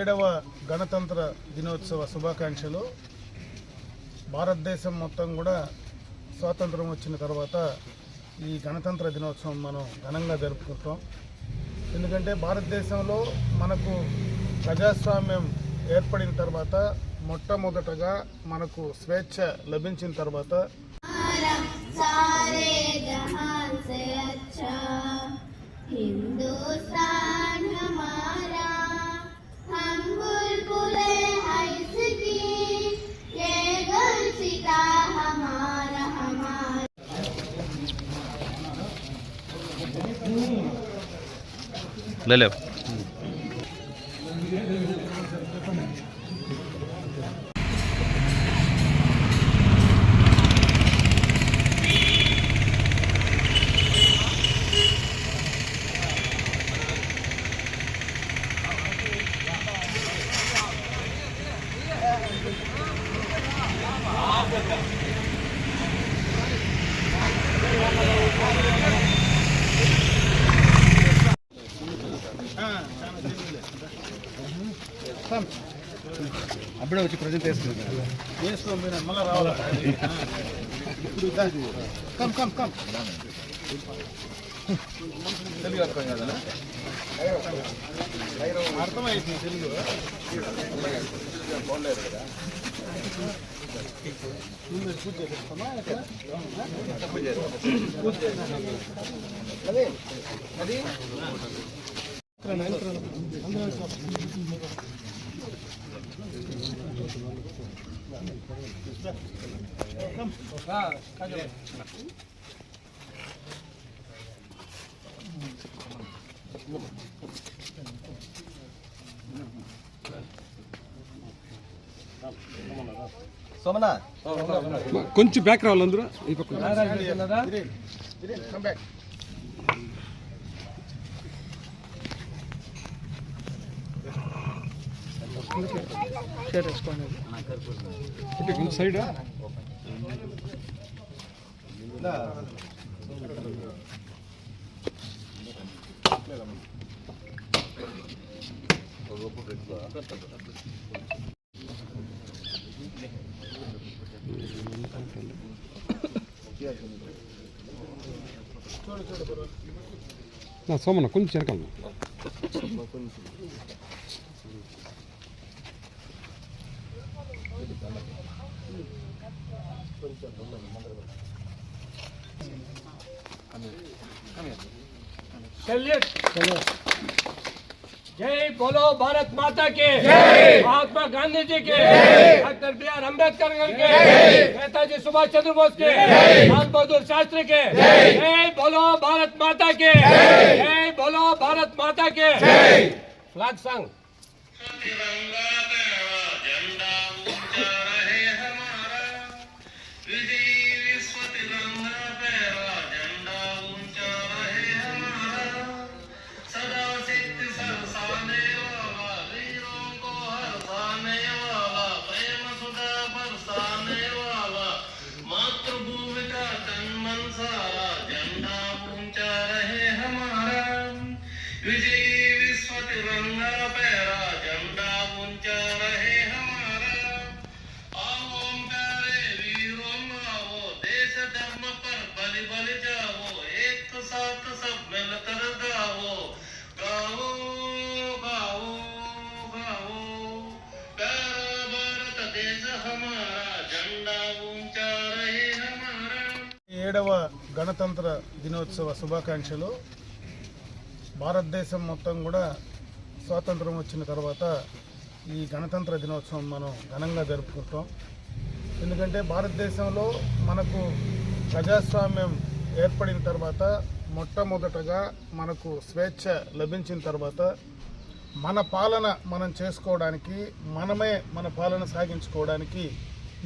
7వ గణతంత్ర దినోత్సవ శుభాకాంక్షలు. భారతదేశం మొత్తం కూడా స్వాతంత్రం వచ్చిన తర్వాత ఈ గణతంత్ర దినోత్సవం మనం ఘనంగా జరుపుకుంటాం. ఎందుకంటే భారతదేశంలో మనకు ప్రజాస్వామ్యం ఏర్పడిన తర్వాత మొట్టమొదటగా మనకు స్వేచ్ఛ లభించిన తర్వాత ले ले అప్పుడే వచ్చి ప్రజెంట్ వేసుకో మళ్ళీ రావాలి. కమ్ కమ్ కమ్ తెలుగు అర్థం కదా, అర్థమైంది తెలుగు. పూజ చేస్తామా అది సోమనా కొంచెం బ్యాక్ రావాలి అందరూ. ఈ పక్క సైడ్ సోమన్న కొంచెం వెనకాల. जय बोलो भारत माता के, महात्मा गांधी जी के, डॉक्टर बी.आर. अम्बेडकर के, नेताजी सुभाष चंद्र बोस के, लाल बहादुर शास्त्री के, जय बोलो भारत माता के, जय बोलो भारत माता के। Flag song. ఏడవ గణతంత్ర దినోత్సవ శుభాకాంక్షలు. భారతదేశం మొత్తం కూడా స్వాతంత్రం వచ్చిన తర్వాత ఈ గణతంత్ర దినోత్సవం మనం ఘనంగా జరుపుకుంటాం. ఎందుకంటే భారతదేశంలో మనకు ప్రజాస్వామ్యం ఏర్పడిన తర్వాత మొట్టమొదటగా మనకు స్వేచ్ఛ లభించిన తర్వాత మన పాలన మనం చేసుకోవడానికి, మనమే మన పాలన సాగించుకోవడానికి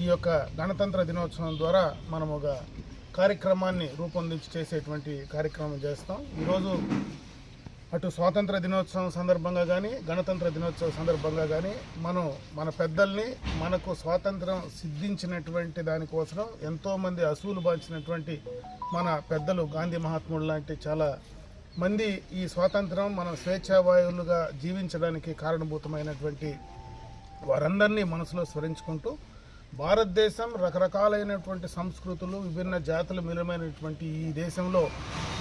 ఈ యొక్క గణతంత్ర దినోత్సవం ద్వారా మనం ఒక కార్యక్రమాన్ని రూపొందించి చేసేటువంటి కార్యక్రమం చేస్తాం. ఈరోజు అటు స్వాతంత్ర దినోత్సవం సందర్భంగా కానీ, గణతంత్ర దినోత్సవం సందర్భంగా కానీ మనం మన పెద్దల్ని, మనకు స్వాతంత్రం సిద్ధించినటువంటి దానికోసం ఎంతోమంది అసూలు బాల్చినటువంటి మన పెద్దలు గాంధీ మహాత్ముడు లాంటి చాలా మంది ఈ స్వాతంత్రం మనం స్వేచ్ఛావాయువులుగా జీవించడానికి కారణభూతమైనటువంటి వారందరినీ మనసులో స్మరించుకుంటూ భారతదేశం రకరకాలైనటువంటి సంస్కృతులు, విభిన్న జాతులు మిలమైనటువంటి ఈ దేశంలో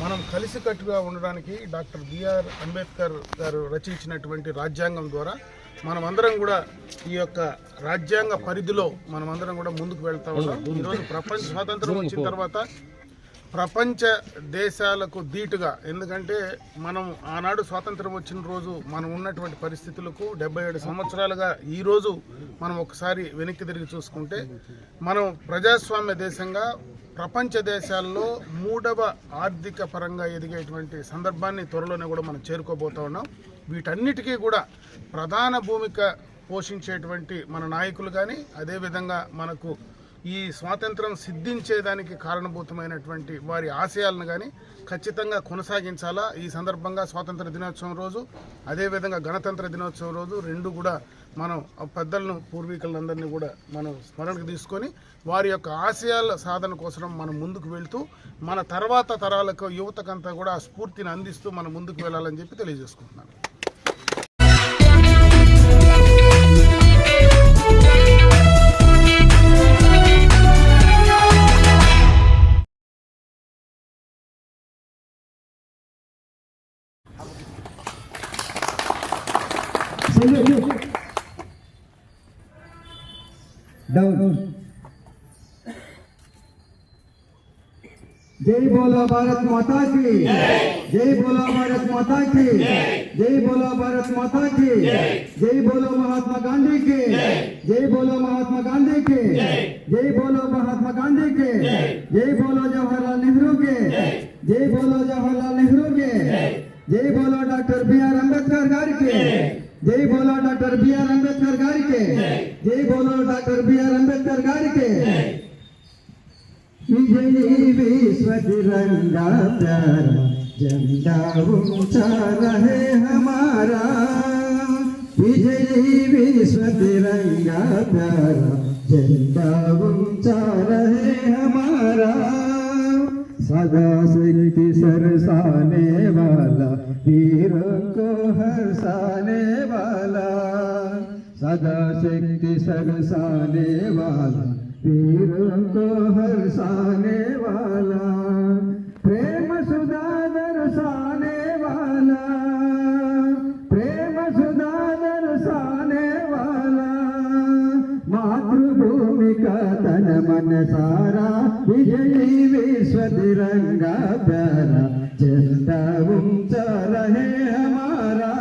మనం కలిసికట్టుగా ఉండడానికి డాక్టర్ బిఆర్ అంబేద్కర్ గారు రచించినటువంటి రాజ్యాంగం ద్వారా మనమందరం కూడా ఈ యొక్క రాజ్యాంగ పరిధిలో మనమందరం కూడా ముందుకు వెళ్తా ఉన్నాం. ఈరోజు ప్రపంచ స్వాతంత్రం వచ్చిన తర్వాత ప్రపంచ దేశాలకు ధీటుగా, ఎందుకంటే మనం ఆనాడు స్వాతంత్రం వచ్చిన రోజు మనం ఉన్నటువంటి పరిస్థితులకు 77 సంవత్సరాలుగా ఈరోజు మనం ఒకసారి వెనక్కి తిరిగి చూసుకుంటే మనం ప్రజాస్వామ్య దేశంగా ప్రపంచ దేశాల్లో 3వ ఆర్థిక పరంగా ఎదిగేటువంటి సందర్భాన్ని త్వరలోనే కూడా మనం చేరుకోబోతా ఉన్నాం. వీటన్నిటికీ కూడా ప్రధాన భూమిక పోషించేటువంటి మన నాయకులు కానీ, అదేవిధంగా మనకు ఈ స్వాతంత్రం సిద్ధించేదానికి కారణభూతమైనటువంటి వారి ఆశయాలను కానీ ఖచ్చితంగా కొనసాగించాలా. ఈ సందర్భంగా స్వాతంత్ర దినోత్సవం రోజు, అదేవిధంగా గణతంత్ర దినోత్సవం రోజు రెండు కూడా మనం పెద్దలను, పూర్వీకులందరినీ కూడా మనం స్మరణకు తీసుకొని వారి యొక్క ఆశయాల సాధన కోసం మనం ముందుకు వెళ్తూ మన తర్వాత తరాలకు, యువతకంతా కూడా ఆ స్ఫూర్తిని అందిస్తూ మనం ముందుకు వెళ్ళాలని చెప్పి తెలియజేసుకుంటున్నాను. जय बोलो भारत माता की, जय बोलो भारत माता की, जय बोलो भारत माता की, जय बोलो महात्मा गांधी के, जय बोलो महात्मा गांधी के, जय बोलो महात्मा गांधी के, जय बोलो जवाहरलाल नेहरू के, जय बोलो जवाहरलाल नेहरू के, जय बोलो डॉक्टर बी.आर. अंबेडकर गारी के, जय बोलो डॉक्टर बी.आर. अंबेडकर गारी के, जय बोलो डॉक्टर बी.आर. अंबेडकर गारी के। विजयी विश्व तिरंगा प्यारा झंडा ऊंचा रहे हमारा, विजयी विश्व तिरंगा प्यारा झंडा ऊंचा रहे हमारा। सदा शक्ति सरसाने वाला, वीरों को हर्षाने वाला, सदा शक्ति सरसाने वाला, वीरों को हर्षाने वाला, प्रेम सुधा दर्शाने वाला, प्रेम सुधा दर्शाने वाला, मातृभूमि का तन मन सारा, विजयी विश्व तिरंगा प्यारा झंडा ऊंचा रहे हमारा,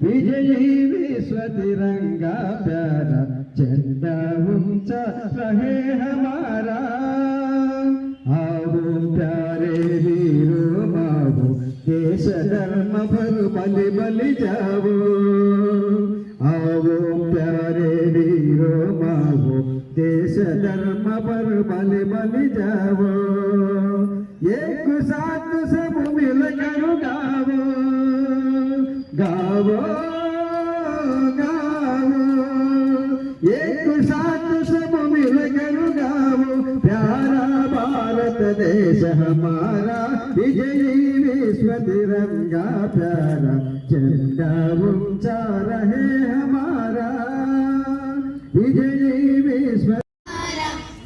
विजयी विश्व तिरंगा प्यारा झंडा ऊंचा रहे हमारा। आओ प्यारे वीरों मावो, देश धर्म पर बलि बलि जाओ, आओ प्यारे वीरों मावो, देश धर्म पर बलि बलि जाओ, एक साथ सब मिलकर गाओ, गाओ गाओ, एक साथ सब मिलकर गाओ, प्यारा भारत देश हमारा, विजयी विश्व तिरंगा प्यारा झंडा ऊंचा रहे हमारा, विजयी विश्व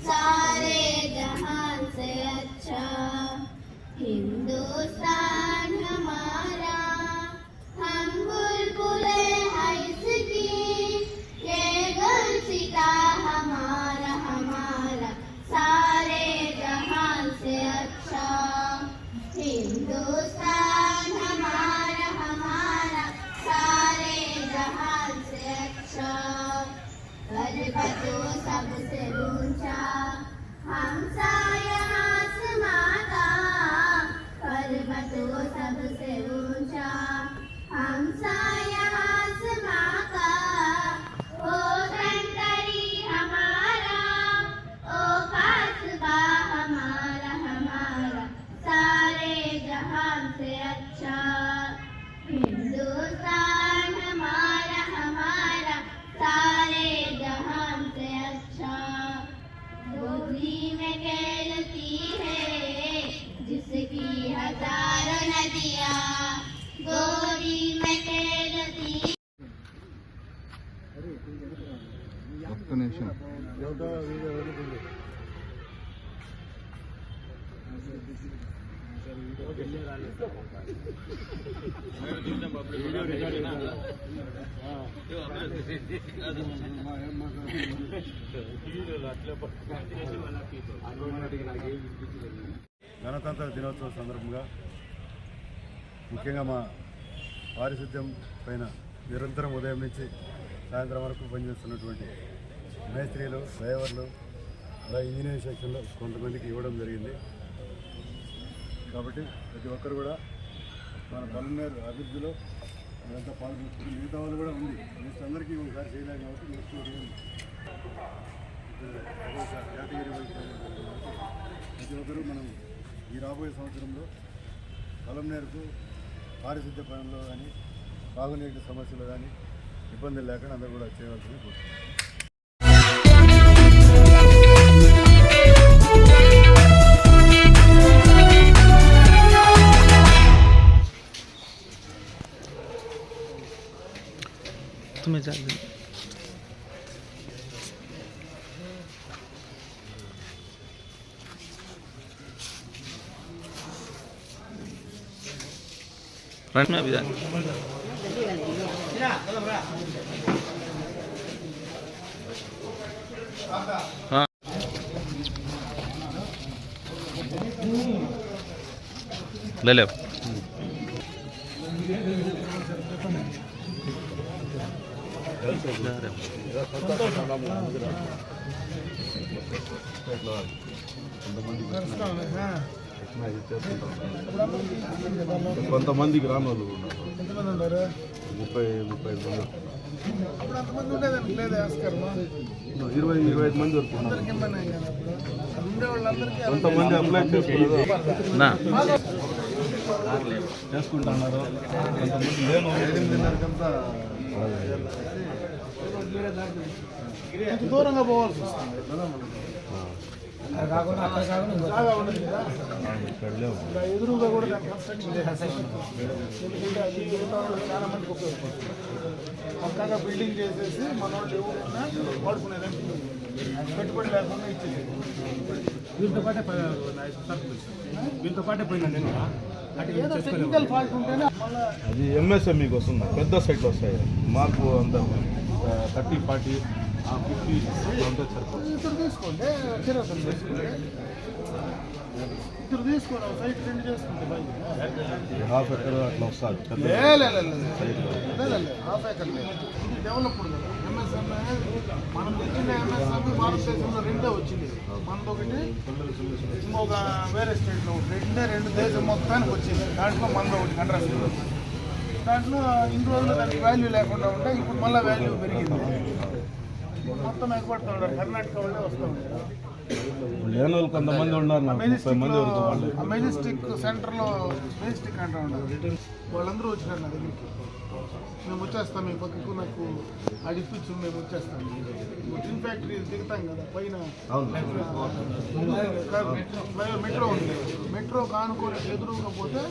सारे जहान से अच्छा हिंदुस्तान हमारा, हम बुलबुले हैं इसकी, ये गुलसिता हमारा हमारा, सारे जहान से अच्छा हिंदुस्तान हमारा हमारा, सारे जहान से अच्छा, पर्वतों सबसे ऊंचा हमसाया आसमां का, पर्वतों सबसे ऊंचा हमसाया आसमां का, ओ धनकरी हमारा, ओ कासबा हमारा हमारा, सारे जहान से अच्छा हिंदुस्तान हमारा हमारा, सारे जहान से अच्छा। ఒక్క నిమిషం. గణతంత్ర దినోత్సవం సందర్భంగా ముఖ్యంగా మా పారిశుద్ధ్యం పైన నిరంతరం ఉదయం నుంచి సాయంత్రం వరకు పనిచేస్తున్నటువంటి మేస్త్రీలు, డ్రైవర్లు, అలా ఇంజనీరింగ్ సెక్షన్లో కొంతమందికి ఇవ్వడం జరిగింది. కాబట్టి ప్రతి ఒక్కరు కూడా మన పల్మనేరు అభివృద్ధిలో అదంతా పాల్గొంటుంది. మిగతా వాళ్ళు కూడా ఉంది, నెక్స్ట్ అందరికీ ఒకసారి చేయలేదు కాబట్టి నెక్స్ట్ కేటగిరీ ప్రతి ఒక్కరూ మనం ఈ రాబోయే సంవత్సరంలో పల్మనేరుకు పారిశుద్ధ్య పనుల్లో కానీ తాగునీటి సమస్యలు కానీ ఇబ్బందులు లేకుండా అందరూ కూడా చేయవలసింది కోరుతున్నాను. तुम्हें जा फ्रंट में अभी जा हाँ ले ले కొంతమందికి రానోళ్ళు ఎంతమంది ఉన్నారు? 30-35 మంది, అప్పుడు అంతమంది ఉండేదానికి లేదా ఆస్కారమా? 20-25 మంది వరకు ఉన్నారు. అందరికి ఇబ్బంది అయ్యింది కదా అప్పుడు ఉండే వాళ్ళందరికీ కొంతమంది అప్లై చేసుకున్నారు, ना చేసుకుంటున్నారు. కొంతమంది లేను 8:30కంతా కొంచెం దూరంగా పోవాల్సి వస్తుంది కదా మనం. జాగా ఉండదు కదా, ఇక్కడ లేవు. ఇలా ఎదురుగా కూడా దాన్ని కన్స్ట్రక్షన్ చేసేసారు. ఎందుకంటే అది మిగతా వాళ్ళు చాలా మందికి ఉపయోగపడుతుంది. పక్కగా బిల్డింగ్ చేసేసి మన వాళ్ళు ఎవరున్నా వాడుకునేదానికి పెట్టుబడి లేకుండా ఇచ్చేది. వీళ్ళతో పాటే పోయినా నేను ఏదో టెక్నికల్ ఫాల్ట్ ఉంటేనే మళ్ళీ అది ఎంఎస్ఎంఈకి వస్తుంది, పెద్ద సైట్లు వస్తాయి. మాకు అంత 30-40 50 అంతా సరిపోతుంది. ఇద్దరు తీసుకోండి, చిరసలు తీసుకోండి, ఇద్దరు తీసుకోండి, సైట్ 2 చేసుకుంటే బయట హాఫ్ ఎకర్ అట్లా వస్తుంది పెద్ద హాఫ్ ఏకర్ లేదు. ఇది డెవలప్డ్ కదా ఎంఎస్ఎంఈ. మనం తెచ్చిన ఎంఎస్ఎంఈ భారతదేశంలో 2 వచ్చింది. మనది ఒకటి, ఇంకొక వేరే స్టేట్లో ఒకటి, 2 దేశం మొత్తానికి వచ్చింది. దాంట్లో మనది ఒకటి కంట్రాక్ట్. దాంట్లో ఇన్ని రోజులు దానికి వాల్యూ లేకుండా ఉంటే ఇప్పుడు మళ్ళీ వాల్యూ పెరిగింది. మొత్తం ఎగబడుతూ ఉంటారు, కర్ణాటక వాళ్ళే వస్తూ ఉంటారు. లేని వాళ్ళు కొంతమంది ఉన్నారు, 30 మంది వరకు వాళ్ళు. మెజెస్టిక్ సెంటర్లో మెజెస్టిక్ అంటూ ఉంటారు. వాళ్ళందరూ వచ్చినారు నా దగ్గరికి. మేము వచ్చేస్తాం, మీ పక్కకు నాకు అది ఇప్పించు, మేము వచ్చేస్తాం. డ్రిల్ ఫ్యాక్టరీ దిగుతాం కదా పైన, మెట్రో ఉంది. మెట్రో కానుకొని ఎదురుగా పోతే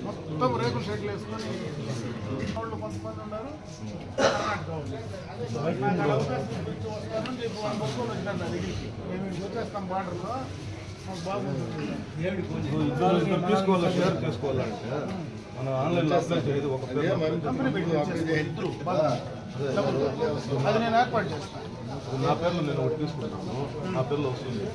మొత్తం రేకుల షెడ్లు వేసుకొని వాళ్ళు కొంతమంది ఉన్నారు. కర్ణాటక వాళ్ళు వస్తాను రేపు వాళ్ళు పట్టుకొని వచ్చినారు నా దగ్గరికి. మేము వచ్చేస్తాం బార్డర్లో, మాకు బాగుంది. ఇద్దరు తీసుకోవాలి, షేర్ చేసుకోవాలంటే మనం ఆన్లైన్లో అప్లై చేయదు. ఒక కంపెనీ పెట్టి ఇద్దరు బాగా అది నేను ఏర్పాటు చేస్తాను. నా పేర్లో నేను ఒకటి తీసుకుంటాను, నా పేర్లో వస్తుంది.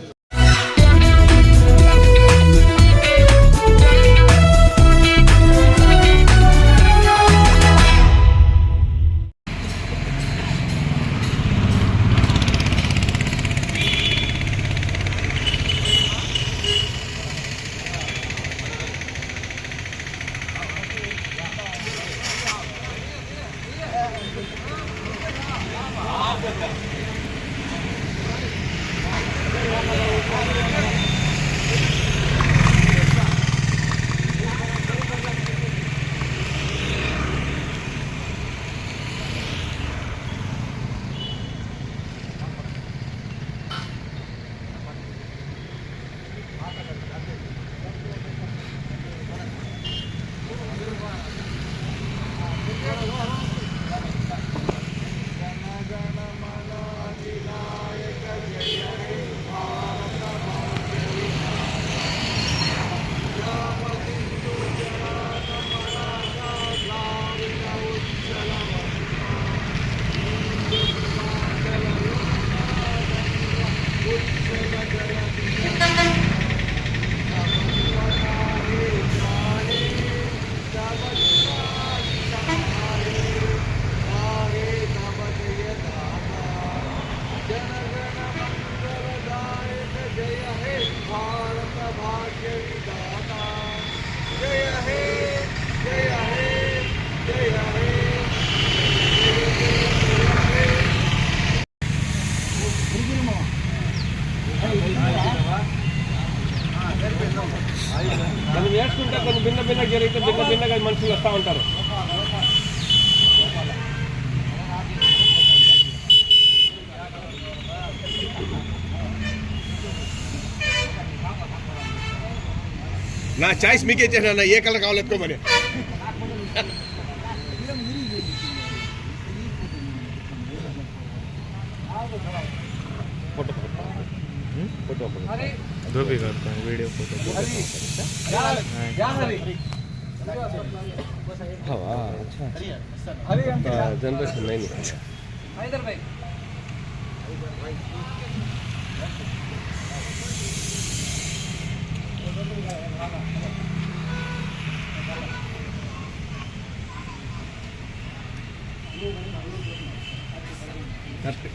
Thank you. మనుషులు వస్తూ ఉంటారు. నా చాయిస్ మీకే ఇచ్చాను, ఏ కలర్ కావాలి ఎత్తుకోమని. दो भी करता हूँ वीडियो फोटो हवा अच्छा जनरेशन नहीं కరెక్ట్.